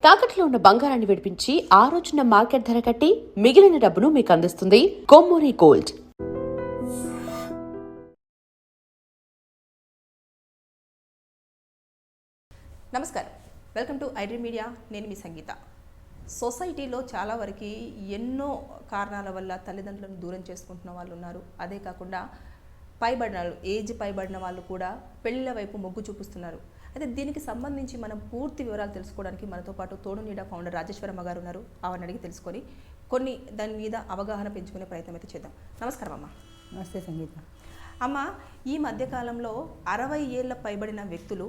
తాకట్లో ఉన్న బంగారాన్ని విడిపించి ఆ రోజున మార్కెట్ ధర కట్టి మిగిలిన డబ్బును మీకు అందిస్తుంది కొమ్మూరి గోల్డ్. నమస్కారం, వెల్కమ్ టు ఐడ్రీమ్ మీడియా. నేను మీ సంగీత. సొసైటీలో చాలా వరకు ఎన్నో కారణాల వల్ల తల్లిదండ్రులను దూరం చేసుకుంటున్న వాళ్ళు ఉన్నారు. అదే కాకుండా ఏజ్ పైబడిన వాళ్ళు కూడా పెళ్ళిళ్ళ వైపు మొగ్గు చూపిస్తున్నారు. అయితే దీనికి సంబంధించి మనం పూర్తి వివరాలు తెలుసుకోవడానికి మనతో పాటు తోడు నీడ ఫౌండర్ రాజేశ్వరమ్మ గారు ఉన్నారు. ఆవిడని అడిగి తెలుసుకొని కొన్ని దాని మీద అవగాహన పెంచుకునే ప్రయత్నం అయితే చేద్దాం. నమస్కారం అమ్మ. నమస్తే సంగీత. అమ్మ, ఈ మధ్యకాలంలో 60 ఏళ్ళ పైబడిన వ్యక్తులు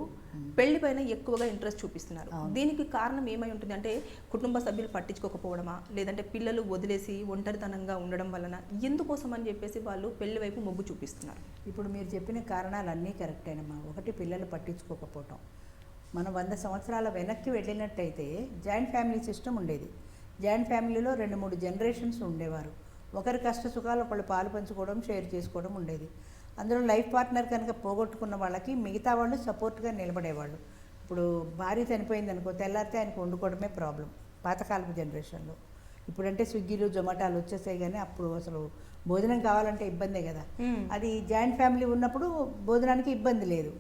పెళ్లిపైన ఎక్కువగా ఇంట్రెస్ట్ చూపిస్తున్నారు. దీనికి కారణం ఏమై ఉంటుంది అంటే కుటుంబ సభ్యులు పట్టించుకోకపోవడమా, లేదంటే పిల్లలు వదిలేసి ఒంటరితనంగా ఉండడం వలన, ఎందుకోసం అని చెప్పేసి వాళ్ళు పెళ్లి వైపు మొగ్గు చూపిస్తున్నారు? ఇప్పుడు మీరు చెప్పిన కారణాలన్నీ కరెక్టేనమ్మా. ఒకటి, పిల్లలు పట్టించుకోకపోవటం. మనం 100 సంవత్సరాల వెనక్కి వెళ్ళినట్టయితే జాయింట్ ఫ్యామిలీ సిస్టమ్ ఉండేది. జాయింట్ ఫ్యామిలీలో 2-3 జనరేషన్స్ ఉండేవారు. ఒకరి కష్ట సుఖాలు ఒకళ్ళు పాలు పంచుకోవడం, షేర్ చేసుకోవడం ఉండేది. అందులో లైఫ్ పార్ట్నర్ కనుక పోగొట్టుకున్న వాళ్ళకి మిగతా వాళ్ళు సపోర్ట్గా నిలబడేవాళ్ళు. ఇప్పుడు భార్య చనిపోయింది అనుకో, తెల్లారితే ఆయనకు వండుకోవడమే ప్రాబ్లం పాతకాలపు జనరేషన్లో. ఇప్పుడంటే స్విగ్గీలు, జొమాటోలు వచ్చేసాయి, కానీ అప్పుడు అసలు భోజనం కావాలంటే ఇబ్బందే కదా. అది జాయింట్ ఫ్యామిలీ ఉన్నప్పుడు భోజనానికి ఇబ్బంది లేదు.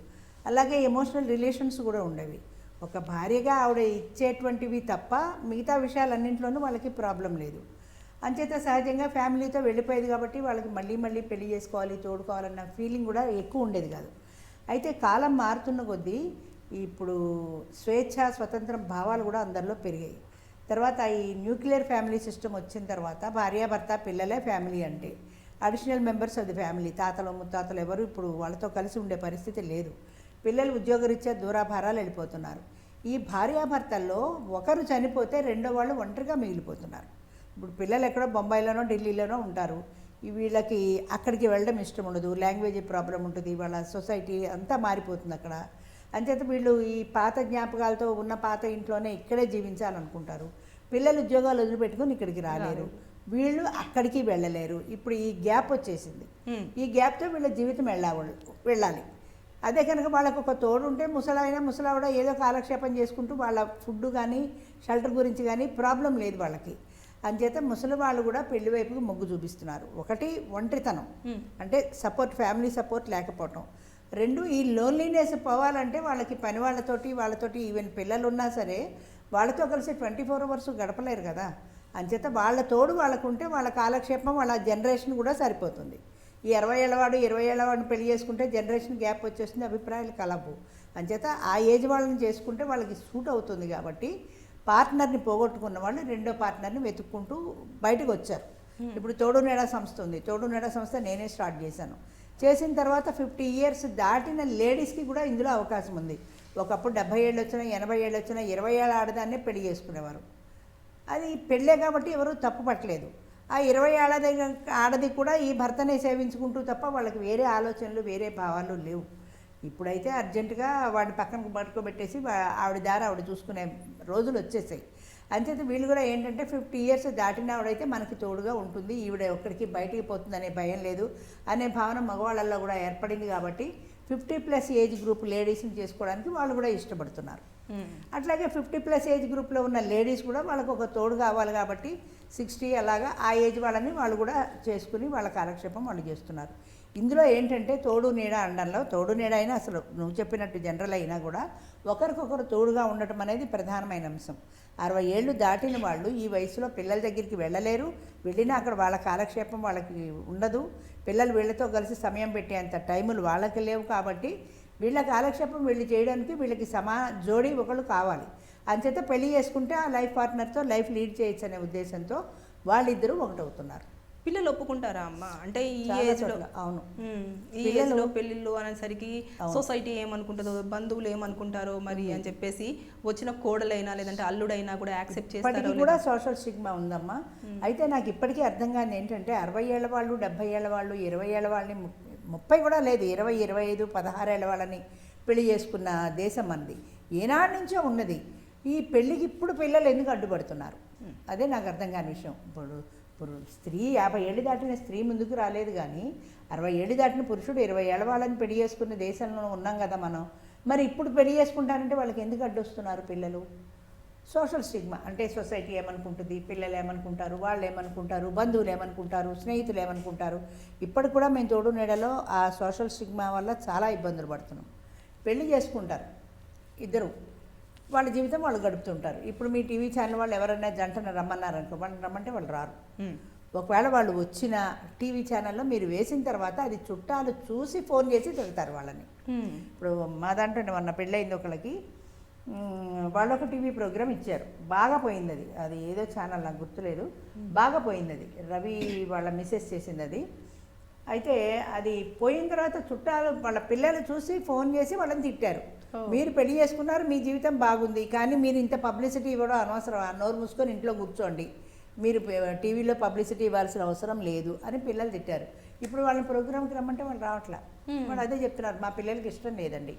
అలాగే ఎమోషనల్ రిలేషన్స్ కూడా ఉండేవి. ఒక భార్యగా ఆవిడ ఇచ్చేటువంటివి తప్ప మిగతా విషయాలన్నింటిలోనూ వాళ్ళకి ప్రాబ్లం లేదు. అంచేత సహజంగా ఫ్యామిలీతో వెళ్ళిపోయేది కాబట్టి వాళ్ళకి మళ్ళీ పెళ్లి చేసుకోవాలి, తోడుకోవాలన్న ఫీలింగ్ కూడా ఎక్కువ ఉండేది కాదు. అయితే కాలం మారుతున్న కొద్దీ ఇప్పుడు స్వేచ్ఛ, స్వతంత్రం భావాలు కూడా అందరిలో పెరిగాయి. తర్వాత ఈ న్యూక్లియర్ ఫ్యామిలీ సిస్టమ్ వచ్చిన తర్వాత భార్యాభర్త పిల్లలే ఫ్యామిలీ అంటే additional members of the family, తాతలు ముత్తాతలు ఎవరు ఇప్పుడు వాళ్ళతో కలిసి ఉండే పరిస్థితి లేదు. పిల్లలు ఉద్యోగరీత్యా దూరాభారాలు వెళ్ళిపోతున్నారు. ఈ భార్యాభర్తల్లో ఒకరు చనిపోతే రెండో వాళ్ళు ఒంటరిగా మిగిలిపోతున్నారు. ఇప్పుడు పిల్లలు ఎక్కడో బొంబాయిలోనో ఢిల్లీలోనో ఉంటారు. వీళ్ళకి అక్కడికి వెళ్ళడం ఇష్టం ఉండదు, లాంగ్వేజ్ ప్రాబ్లం ఉంటుంది, వాళ్ళ సొసైటీ అంతా మారిపోతుంది అక్కడ. అంచేత వీళ్ళు ఈ పాత జ్ఞాపకాలతో ఉన్న పాత ఇంట్లోనే ఇక్కడే జీవించాలనుకుంటారు. పిల్లలు ఉద్యోగాలు వదిలిపెట్టుకుని ఇక్కడికి రాలేరు, వీళ్ళు అక్కడికి వెళ్ళలేరు. ఇప్పుడు ఈ గ్యాప్ వచ్చేసింది. ఈ గ్యాప్తో వీళ్ళ జీవితం వెళ్ళాలి. అదే కనుక వాళ్ళకు ఒక తోడు ఉంటే ముసలావిడ ఏదో కాలక్షేపం చేసుకుంటూ వాళ్ళ ఫుడ్ కానీ షెల్టర్ గురించి కానీ ప్రాబ్లం లేదు వాళ్ళకి. అంచేత ముసలి వాళ్ళు కూడా పెళ్లి వైపుకి మొగ్గు చూపిస్తున్నారు. ఒకటి, ఒంటరితనం అంటే సపోర్ట్, ఫ్యామిలీ సపోర్ట్ లేకపోవటం. 2, ఈ లోన్లీనెస్ పోవాలంటే వాళ్ళకి పని వాళ్ళతోటి ఈవెన్ పిల్లలు ఉన్నా సరే వాళ్ళతో కలిసి 24 hours గడపలేరు కదా. అంచేత వాళ్ళ తోడు వాళ్ళకుంటే వాళ్ళ కాలక్షేపం, వాళ్ళ జనరేషన్ కూడా సరిపోతుంది. ఈ 60 ఏళ్ళవాడు 20 ఏళ్ళవాడిని పెళ్లి చేసుకుంటే జనరేషన్ గ్యాప్ వచ్చేస్తుంది, అభిప్రాయాలు కలవు. అంచేత ఆ ఏజ్ వాళ్ళని చేసుకుంటే వాళ్ళకి సూట్ అవుతుంది. కాబట్టి పార్ట్నర్ని పోగొట్టుకున్న వాళ్ళు రెండో పార్ట్నర్ని వెతుక్కుంటూ బయటకు వచ్చారు. ఇప్పుడు తోడు నీడ సంస్థ ఉంది. తోడు నీడ సంస్థ నేనే స్టార్ట్ చేశాను. చేసిన తర్వాత 50 years దాటిన లేడీస్కి కూడా ఇందులో అవకాశం ఉంది. ఒకప్పుడు 70 ఏళ్ళు వచ్చినా, 80 ఏళ్ళు వచ్చినా 20 ఏళ్ళ ఆడదాన్నే పెళ్లి చేసుకునేవారు. అది పెళ్ళే కాబట్టి ఎవరు తప్పు పట్టలేదు. ఆ 20 ఏళ్ళ ఆడది కూడా ఈ భర్తనే సేవించుకుంటూ తప్ప వాళ్ళకి వేరే ఆలోచనలు, వేరే భావాలు లేవు. ఇప్పుడైతే అర్జెంటుగా వాడిని పక్కనకు పట్టుకోబెట్టేసి ఆవిడ దారి ఆవిడ చూసుకునే రోజులు వచ్చేసాయి. అంచేత వీళ్ళు కూడా ఏంటంటే 50 years దాటిన ఆవిడైతే మనకి తోడుగా ఉంటుంది, ఈవిడ ఒక్కడికి బయటికి పోతుంది అనే భయం లేదు అనే భావన మగవాళ్ళల్లో కూడా ఏర్పడింది. కాబట్టి 50+ ఏజ్ గ్రూప్ లేడీస్ని చేసుకోవడానికి వాళ్ళు కూడా ఇష్టపడుతున్నారు. అట్లాగే 50+ ఏజ్ గ్రూప్లో ఉన్న లేడీస్ కూడా వాళ్ళకు ఒక తోడు కావాలి కాబట్టి 60 అలాగా ఆ ఏజ్ వాళ్ళని వాళ్ళు కూడా చేసుకుని వాళ్ళ కాలక్షేపం వాళ్ళు చేస్తున్నారు. ఇందులో ఏంటంటే తోడు నీడ అనడంలో, తోడు నీడ అయినా అసలు నువ్వు చెప్పినట్టు జనరల్ అయినా కూడా ఒకరికొకరు తోడుగా ఉండటం అనేది ప్రధానమైన అంశం. 60 ఏళ్ళు దాటిన వాళ్ళు ఈ వయసులో పిల్లల దగ్గరికి వెళ్ళలేరు. వెళ్ళినా అక్కడ వాళ్ళ కాలక్షేపం వాళ్ళకి ఉండదు. పిల్లలు వీళ్ళతో కలిసి సమయం పెట్టేంత టైములు వాళ్ళకి లేవు. కాబట్టి వీళ్ళ కాలక్షేపం వీళ్ళు చేయడానికి వీళ్ళకి జోడీ ఒకళ్ళు కావాలి. అంచేత పెళ్లి చేసుకుంటే ఆ లైఫ్ పార్ట్నర్తో లైఫ్ లీడ్ చేయొచ్చు అనే ఉద్దేశంతో వాళ్ళిద్దరూ ఒకటవుతున్నారు. పిల్లలు ఒప్పుకుంటారా అమ్మ? అంటే ఈ ఏజ్లో, అవును, ఈ ఏజ్లో పెళ్ళిళ్ళు అనేసరికి సొసైటీ ఏమనుకుంటుందో, బంధువులు ఏమనుకుంటారో మరి అని చెప్పేసి వచ్చిన కోడలైనా లేదంటే అల్లుడైనా కూడా యాక్సెప్ట్ చేస్తారు కూడా సోషల్ స్టిగ్మా ఉందమ్మా. అయితే నాకు ఇప్పటికీ అర్థం కాని ఏంటంటే 60 ఏళ్ళ వాళ్ళు, 70 ఏళ్ళ వాళ్ళు, 20 ఏళ్ళ వాళ్ళని, 30 కూడా లేదు, 20, 25, 16 ఏళ్ళ వాళ్ళని పెళ్లి చేసుకున్న దేశం మనది. ఏనాటి నుంచో ఉన్నది. ఈ పెళ్ళికి ఇప్పుడు పిల్లలు ఎందుకు అడ్డుపడుతున్నారు అదే నాకు అర్థం కాని విషయం. ఇప్పుడు స్త్రీ 50 ఏళ్ళు దాటిన స్త్రీ ముందుకు రాలేదు, కానీ 60 ఏళ్ళు దాటిన పురుషుడు 20 ఏళ్ళ వాళ్ళని పెళ్లి చేసుకున్న దేశంలో ఉన్నాం కదా మనం. మరి ఇప్పుడు పెళ్లి చేసుకుంటారంటే వాళ్ళకి ఎందుకు అడ్డొస్తున్నారు పిల్లలు? సోషల్ స్టిగ్మా అంటే సొసైటీ ఏమనుకుంటుంది, పిల్లలు ఏమనుకుంటారు, వాళ్ళు ఏమనుకుంటారు, బంధువులు ఏమనుకుంటారు, స్నేహితులు ఏమనుకుంటారు. ఇప్పటికి కూడా మేము తోడు నీడలో ఆ సోషల్ స్టిగ్మా వల్ల చాలా ఇబ్బందులు పడుతున్నాం. పెళ్లి చేసుకుంటారు ఇద్దరు, వాళ్ళ జీవితం వాళ్ళు గడుపుతుంటారు. ఇప్పుడు మీ టీవీ ఛానల్ వాళ్ళు ఎవరైనా జంటను రమ్మన్నారనుకో, వాళ్ళని రమ్మంటే వాళ్ళు రారు. ఒకవేళ వాళ్ళు వచ్చిన టీవీ ఛానల్లో మీరు వేసిన తర్వాత అది చుట్టాలు చూసి ఫోన్ చేసి తిడతారు వాళ్ళని. ఇప్పుడు మా దాంట్లో మొన్న పెళ్ళయింది ఒకళ్ళకి, వాళ్ళు ఒక టీవీ ప్రోగ్రామ్ ఇచ్చారు, బాగా పోయింది అది. అది ఏదో ఛానల్ నాకు గుర్తులేదు, బాగా పోయింది అది. రవి వాళ్ళ మిస్సెస్ చేసింది అది. అయితే అది పోయిన తర్వాత చుట్టాలు వాళ్ళ పిల్లలు చూసి ఫోన్ చేసి వాళ్ళని తిట్టారు. మీరు పెళ్లి చేసుకున్నారు, మీ జీవితం బాగుంది, కానీ మీరు ఇంత పబ్లిసిటీ ఇవ్వడం అనవసరం, నోరు మూసుకొని ఇంట్లో కూర్చోండి, మీరు టీవీలో పబ్లిసిటీ ఇవ్వాల్సిన అవసరం లేదు అని పిల్లలు తిట్టారు. ఇప్పుడు వాళ్ళని ప్రోగ్రామ్కి రమ్మంటే వాళ్ళు రావట్లా. వాళ్ళు అదే చెప్తున్నారు, మా పిల్లలకి ఇష్టం లేదండి.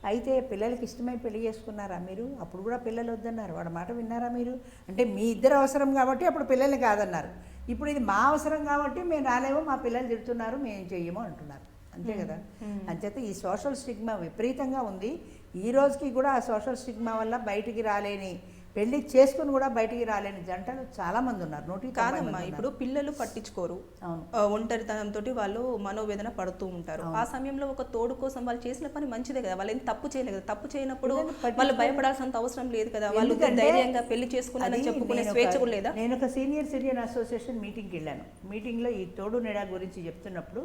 అయితే పిల్లలకి ఇష్టమై పెళ్లి చేసుకున్నారా మీరు? అప్పుడు కూడా పిల్లలు వద్దన్నారు, వాడి మాట విన్నారా మీరు? అంటే మీ ఇద్దరు అవసరం కాబట్టి అప్పుడు పిల్లల్ని కాదన్నారు. ఇప్పుడు ఇది మా అవసరం కాబట్టి మేము రాలేమో, మా పిల్లలు తిడుతున్నారు, మేము చెయ్యమో అంటున్నారు. అంతే కదా. అంచేత ఈ సోషల్ స్టిగ్మా విపరీతంగా ఉంది. ఈ రోజుకి కూడా ఆ సోషల్ స్టిగ్మా వల్ల బయటికి రాలేని, పెళ్లి చేసుకుని కూడా బయటికి రాలేని జంటలు చాలా మంది ఉన్నారు. కాదమ్మా, ఇప్పుడు పిల్లలు పట్టించుకోరు, ఒంటరితనంతో వాళ్ళు మనోవేదన పడుతూ ఉంటారు. ఆ సమయంలో ఒక తోడు కోసం వాళ్ళు చేసిన పని మంచిదే కదా, వాళ్ళు ఏం తప్పు చేయలేదు కదా. తప్పు చేయనప్పుడు వాళ్ళు భయపడాల్సినంత అవసరం లేదు కదా, వాళ్ళు ధైర్యంగా పెళ్లి చేసుకున్నారని చెప్పుకునే స్వేచ్ఛ కూడా లేదా? నేను ఒక సీనియర్ సిటిజన్ అసోసియేషన్ మీటింగ్కి వెళ్ళాను. మీటింగ్లో ఈ తోడు నీడ గురించి చెప్తున్నప్పుడు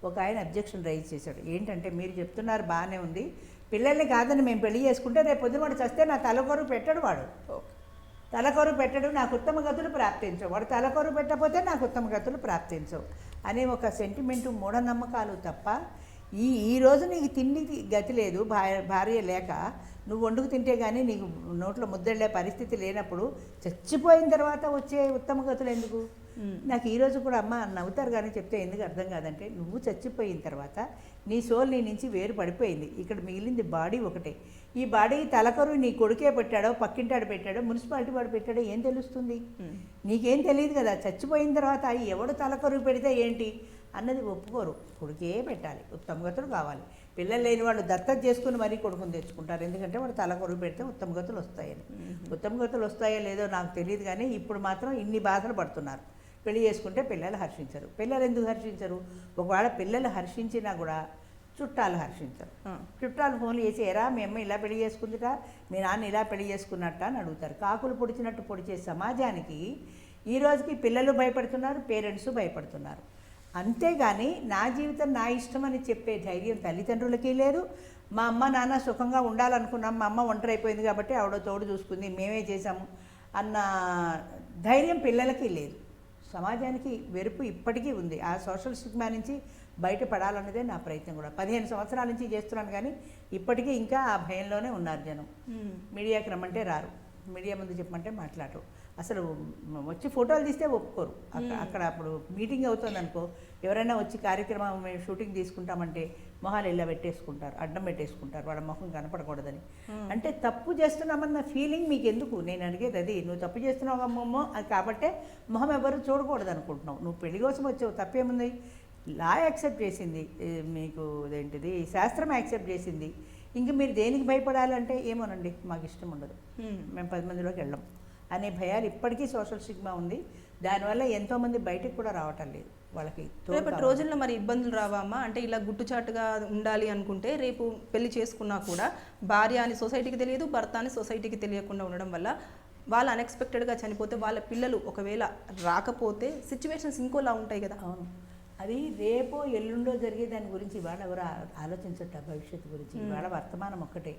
ఒక ఆయన అబ్జెక్షన్ రైజ్ చేశాడు. ఏంటంటే, మీరు చెప్తున్నారు బాగానే ఉంది, పిల్లల్ని కాదని మేము పెళ్లి చేసుకుంటే రేపు పొద్దున వాడు చస్తే నా తలకొరు పెట్టడు, వాడు తలకొరు పెట్టడు, నాకు ఉత్తమ గతులు ప్రాప్తించవు, వాడు తలకొరు పెట్టకపోతే నాకు ఉత్తమ గతులు ప్రాప్తించవు అనే ఒక సెంటిమెంటు, మూఢనమ్మకాలు తప్ప ఈ రోజు నీకు తిండి గతి లేదు, భార్య లేక నువ్వు వండుకు తింటే కానీ నీకు నోట్లో ముద్దళ్ళే పరిస్థితి లేనప్పుడు చచ్చిపోయిన తర్వాత వచ్చే ఉత్తమ గతులు ఎందుకు? నాకు ఈరోజు కూడా అమ్మ నవ్వుతారు కానీ చెప్తే ఎందుకు అర్థం కాదంటే, నువ్వు చచ్చిపోయిన తర్వాత నీ సోల్ నీ నుంచి వేరు పడిపోయింది, ఇక్కడ మిగిలింది బాడీ ఒకటే. ఈ బాడీ తలకరు నీ కొడుకే పెట్టాడో, పక్కింటాడు పెట్టాడో, మున్సిపాలిటీ వాడు పెట్టాడో ఏం తెలుస్తుంది? నీకేం తెలియదు కదా. చచ్చిపోయిన తర్వాత ఎవడు తలకరు పెడితే ఏంటి అన్నది ఒప్పుకోరు. కొడుకే పెట్టాలి, ఉత్తమగతులు కావాలి. పిల్లలు లేని వాళ్ళు దత్తత చేసుకుని మరీ కొడుకుని తెచ్చుకుంటారు, ఎందుకంటే వాడు తలకొరుగు పెడితే ఉత్తమగతులు వస్తాయని. ఉత్తమగతులు వస్తాయో లేదో నాకు తెలియదు, కానీ ఇప్పుడు మాత్రం ఇన్ని బాధలు పడుతున్నారు. పెళ్లి చేసుకుంటే పిల్లలు హర్షించరు. పిల్లలు ఎందుకు హర్షించరు? ఒకవేళ పిల్లలు హర్షించినా కూడా చుట్టాలు హర్షించరు. చుట్టాలు ఫోన్లు చేసి, ఎరా మీ అమ్మ ఇలా పెళ్లి చేసుకుందిరా, మీ నాన్న ఇలా పెళ్లి చేసుకున్నట్ట అని అడుగుతారు. కాకులు పొడిచినట్టు పొడిచే సమాజానికి ఈ రోజుకి పిల్లలు భయపడుతున్నారు, పేరెంట్స్ భయపడుతున్నారు. అంతేగాని నా జీవితం నా ఇష్టం అని చెప్పే ధైర్యం తల్లిదండ్రులకి లేదు. మా అమ్మ నాన్న సుఖంగా ఉండాలనుకున్నాం, మా అమ్మ ఒంటరి అయిపోయింది కాబట్టి ఆవిడ తోడు చూసుకుంది, మేమే చేసాము అన్న ధైర్యం పిల్లలకి లేదు. సమాజానికి వెరుపు ఇప్పటికీ ఉంది. ఆ సోషల్ స్టిగ్మా నుంచి బయటపడాలన్నదే నా ప్రయత్నం కూడా. 15 సంవత్సరాల నుంచి చేస్తున్నాను, కానీ ఇప్పటికీ ఇంకా ఆ భయంలోనే ఉన్నారు జనం. మీడియాకి రమ్మంటే రారు, మీడియా ముందు చెప్పమంటే మాట్లాడరు, అసలు వచ్చి ఫోటోలు తీస్తే ఒప్పుకోరు. అక్కడ అప్పుడు మీటింగ్ అవుతుంది అనుకో, ఎవరైనా వచ్చి కార్యక్రమం మేము షూటింగ్ తీసుకుంటామంటే మొహాలు ఇలా పెట్టేసుకుంటారు, అడ్డం పెట్టేసుకుంటారు, వాళ్ళ మొహం కనపడకూడదని. అంటే తప్పు చేస్తున్నామన్న ఫీలింగ్ మీకు ఎందుకు? నేను అడిగేది అది. నువ్వు తప్పు చేస్తున్నావు అమ్మమ్మో, అది కాబట్టే మొహం ఎవరు చూడకూడదు అనుకుంటున్నావు. నువ్వు పెళ్లి కోసం వచ్చావు, తప్పేముంది? లా యాక్సెప్ట్ చేసింది, మీకు ఇదేంటిది శాస్త్రం యాక్సెప్ట్ చేసింది, ఇంక మీరు దేనికి భయపడాలంటే ఏమోనండి మాకు ఇష్టం ఉండదు, మేము 10 మందిలోకి వెళ్ళాం అనే భయాలు ఇప్పటికీ సోషల్ స్టిగ్మా ఉంది. దానివల్ల ఎంతోమంది బయటకు కూడా రావటం లేదు. వాళ్ళకి రేపటి రోజుల్లో మరి ఇబ్బందులు రావమ్మా? అంటే ఇలా గుట్టుచాటుగా ఉండాలి అనుకుంటే రేపు పెళ్లి చేసుకున్నా కూడా భార్య అని సొసైటీకి తెలియదు, భర్త అని సొసైటీకి తెలియకుండా ఉండడం వల్ల వాళ్ళు అన్ఎక్స్పెక్టెడ్గా చనిపోతే వాళ్ళ పిల్లలు ఒకవేళ రాకపోతే సిచ్యువేషన్స్ ఇంకోలా ఉంటాయి కదా. అవును, అది రేపో ఎల్లుండో జరిగే దాని గురించి ఇవాళ ఎవరు ఆలోచించట భవిష్యత్తు గురించి. ఇవాళ వర్తమానం ఒక్కటే.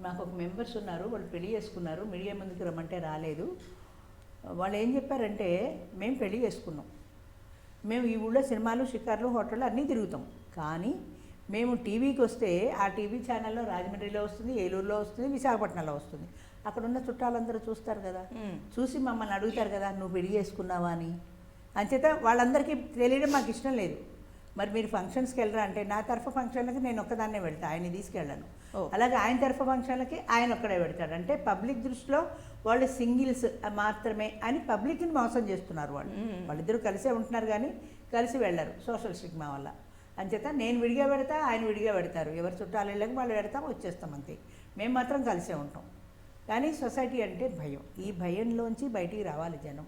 మాకు ఒక మెంబర్స్ ఉన్నారు, వాళ్ళు పెళ్లి చేసుకున్నారు, మీడియా ముందుకు రమ్మంటే రాలేదు. వాళ్ళు ఏం చెప్పారంటే, మేము పెళ్లి చేసుకున్నాం, మేము ఈ ఊళ్ళో సినిమాలు, షికార్లు, హోటళ్ళు అన్నీ తిరుగుతాం, కానీ మేము టీవీకి వస్తే ఆ టీవీ ఛానల్లో రాజమండ్రిలో వస్తుంది, ఏలూరులో వస్తుంది, విశాఖపట్నంలో వస్తుంది. అక్కడ ఉన్న చుట్టాలందరూ చూస్తారు కదా, చూసి మమ్మల్ని అడుగుతారు కదా, నువ్వు పెళ్లి చేసుకున్నావా అని. అంచేత వాళ్ళందరికీ తెలియడం మాకు ఇష్టం లేదు. మరి మీరు ఫంక్షన్స్కి వెళ్ళరా అంటే, నా తరఫు ఫంక్షన్లకి నేను ఒక్కదాన్నే వెళ్తాను, ఆయన్ని తీసుకెళ్ళాను. అలాగే ఆయన తరఫు ఫంక్షన్లకి ఆయన ఒక్కడే పెడతాడు. అంటే పబ్లిక్ దృష్టిలో వాళ్ళు సింగిల్స్ మాత్రమే అని పబ్లిక్ని మోసం చేస్తున్నారు వాళ్ళు. వాళ్ళిద్దరూ కలిసే ఉంటున్నారు కానీ కలిసి వెళ్ళరు సోషల్ స్టిగ్మా వల్ల. అంచేత నేను విడిగా పెడతా, ఆయన విడిగా పెడతారు. ఎవరు చుట్టాలు వెళ్ళక వాళ్ళు పెడతాం, వచ్చేస్తాం అంతే. మేము మాత్రం కలిసే ఉంటాం. కానీ సొసైటీ అంటే భయం. ఈ భయంలోంచి బయటికి రావాలి జనం.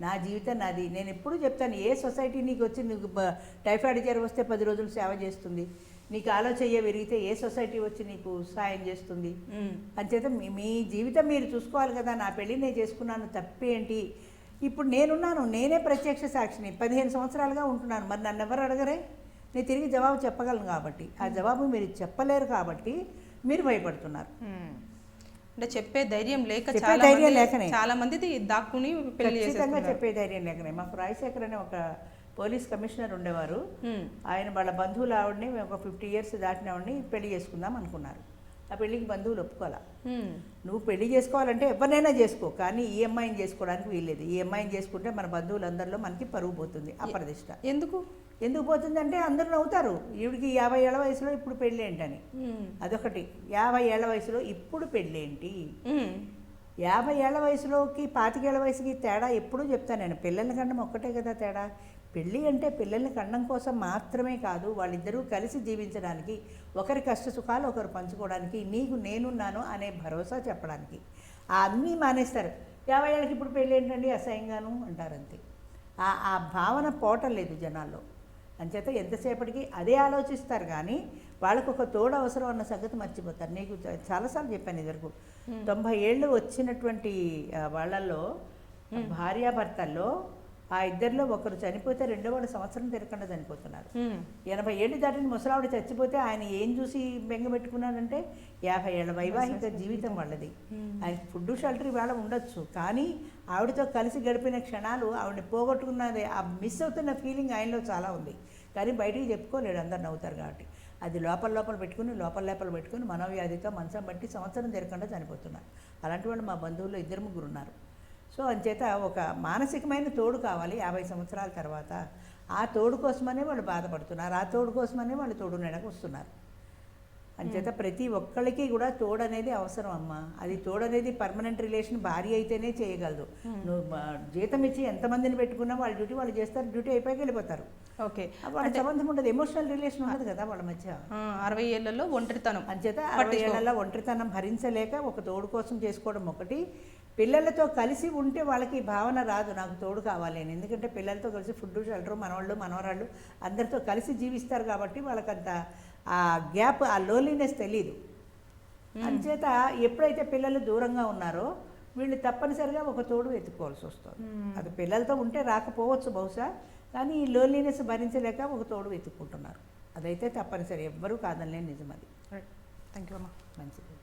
నా జీవితం నాది. నేను ఎప్పుడూ చెప్తాను, ఏ సొసైటీ నీకు వచ్చి నీకు టైఫాయిడ్ జ్వరం వస్తే 10 రోజులు సేవ చేస్తుంది, నీకు ఆలో చెయ్య విరిగితే ఏ సొసైటీ వచ్చి నీకు సాయం చేస్తుంది? అంచేత మీ జీవితం మీరు చూసుకోవాలి కదా. నా పెళ్ళి నేను చేసుకున్నాను, తప్పేంటి? ఇప్పుడు నేనున్నాను, నేనే ప్రత్యక్ష సాక్షిని, 15 సంవత్సరాలుగా ఉంటున్నాను. మరి నన్ను ఎవరు అడగరే? నేను తిరిగి జవాబు చెప్పగలను కాబట్టి. ఆ జవాబు మీరు చెప్పలేరు కాబట్టి మీరు భయపడుతున్నారు. అంటే చెప్పే ధైర్యం లేక చాలా మంది దాక్కుని పెళ్లి ఖచ్చితంగా చెప్పే ధైర్యం లేకనే. మాకు రాజశేఖర్ అనే ఒక పోలీస్ కమిషనర్ ఉండేవారు. ఆయన వాళ్ళ బంధువులు ఆవిడని ఒక 50 years దాటిన ఆవిడని పెళ్లి చేసుకుందాం అనుకున్నారు. ఆ పెళ్ళికి బంధువులు ఒప్పుకోవాలా. నువ్వు పెళ్లి చేసుకోవాలంటే ఎవరినైనా చేసుకో, కానీ ఈ అమ్మాయిని చేసుకోవడానికి వీల్లేదు. ఈ అమ్మాయిని చేసుకుంటే మన బంధువులందరిలో మనకి పరువు పోతుంది, అప్రదిష్ట. ఎందుకు పోతుందంటే అందరూ నవ్వుతారు, ఈవిడికి 50 ఏళ్ల వయసులో ఇప్పుడు పెళ్ళి ఏంటని. అదొకటి. 50 ఏళ్ల వయసులో ఇప్పుడు పెళ్ళేంటి? 50 ఏళ్ల వయసులోకి 25 ఏళ్ల వయసుకి తేడా ఎప్పుడూ చెప్తాను నేను. పిల్లల్ని కనడం ఒక్కటే కదా తేడా. పెళ్ళి అంటే పిల్లల్ని కనడం కోసం మాత్రమే కాదు, వాళ్ళిద్దరూ కలిసి జీవించడానికి, ఒకరి కష్ట సుఖాలు ఒకరు పంచుకోవడానికి, నీకు నేనున్నాను అనే భరోసా చెప్పడానికి. అన్నీ మానేస్తారు. 50 ఏళ్ళకి ఇప్పుడు పెళ్ళి ఏంటండి అసహ్యంగాను అంటారంతే. ఆ భావన పోవటం లేదు జనాల్లో. అంచేత ఎంతసేపటికి అదే ఆలోచిస్తారు, కానీ వాళ్ళకు ఒక తోడు అవసరం అన్న సంగతి మర్చిపోతారు. నీకు చాలాసార్లు చెప్పాను ఇదివరకు, 90 ఏళ్ళు వచ్చినటువంటి వాళ్ళల్లో భార్యాభర్తల్లో ఆ ఇద్దరిలో ఒకరు చనిపోతే రెండో వాడు సంవత్సరం తిరగకుండా చనిపోతున్నారు. 80 ఏళ్ళు దాటిన ముసలావిడ చచ్చిపోతే ఆయన ఏం చూసి బెంగ పెట్టుకున్నాడంటే 50 ఏళ్ల వైవాహిక జీవితం వాళ్ళది. ఆయన ఫుడ్ షెల్టర్ ఇవాళ ఉండొచ్చు, కానీ ఆవిడతో కలిసి గడిపిన క్షణాలు ఆవిడని పోగొట్టుకున్నది, ఆ మిస్ అవుతున్న ఫీలింగ్ ఆయనలో చాలా ఉంది. కానీ బయటికి చెప్పుకోలేడు, అందరు నవ్వుతారు కాబట్టి. అది లోపల పెట్టుకుని మనోవ్యాధితో మంచం బట్టి సంవత్సరం తిరగకుండా చనిపోతున్నారు. అలాంటి వాళ్ళు మా బంధువుల్లో 2-3 ఉన్నారు. సో అంచేత ఒక మానసికమైన తోడు కావాలి 50 సంవత్సరాల తర్వాత. ఆ తోడు కోసమనే వాళ్ళు బాధపడుతున్నారు, ఆ తోడు కోసమనే వాళ్ళు తోడు నెడకు వస్తున్నారు. అంచేత ప్రతి ఒక్కరికి కూడా తోడు అనేది అవసరం అమ్మా. అది తోడు అనేది పర్మనెంట్ రిలేషన్ భార్య అయితేనే చేయగలదు. నువ్వు జీతం ఇచ్చి ఎంతమందిని పెట్టుకున్నా వాళ్ళ డ్యూటీ వాళ్ళు చేస్తారు, డ్యూటీ అయిపోయి వెళ్ళిపోతారు. ఓకే, వాళ్ళ సంబంధం ఉండదు, ఎమోషనల్ రిలేషన్ ఉండదు కదా వాళ్ళ మధ్య. 60 ఏళ్లలో ఒంటరితనం. అంచేత 60 ఏళ్లలో ఒంటరితనం భరించలేక ఒక తోడు కోసం చేసుకోవడం ఒకటి. పిల్లలతో కలిసి ఉంటే వాళ్ళకి భావన రాదు, నాకు తోడు కావాలి అని. ఎందుకంటే పిల్లలతో కలిసి ఫుడ్ షెల్టర్, మనవాళ్ళు మనవరాళ్ళు అందరితో కలిసి జీవిస్తారు కాబట్టి వాళ్ళకంత ఆ గ్యాప్, ఆ లోన్లీనెస్ తెలీదు. అంచేత ఎప్పుడైతే పిల్లలు దూరంగా ఉన్నారో వీళ్ళు తప్పనిసరిగా ఒక తోడు వెతుక్కోవాల్సి వస్తుంది. అది పిల్లలతో ఉంటే రాకపోవచ్చు బహుశా, కానీ ఈ లోన్లీనెస్ భరించలేక ఒక తోడు వెతుక్కుంటున్నారు. అదైతే తప్పనిసరి, ఎవ్వరూ కాదనిలేని నిజం అది. థ్యాంక్ యూ అమ్మా. మంచిది.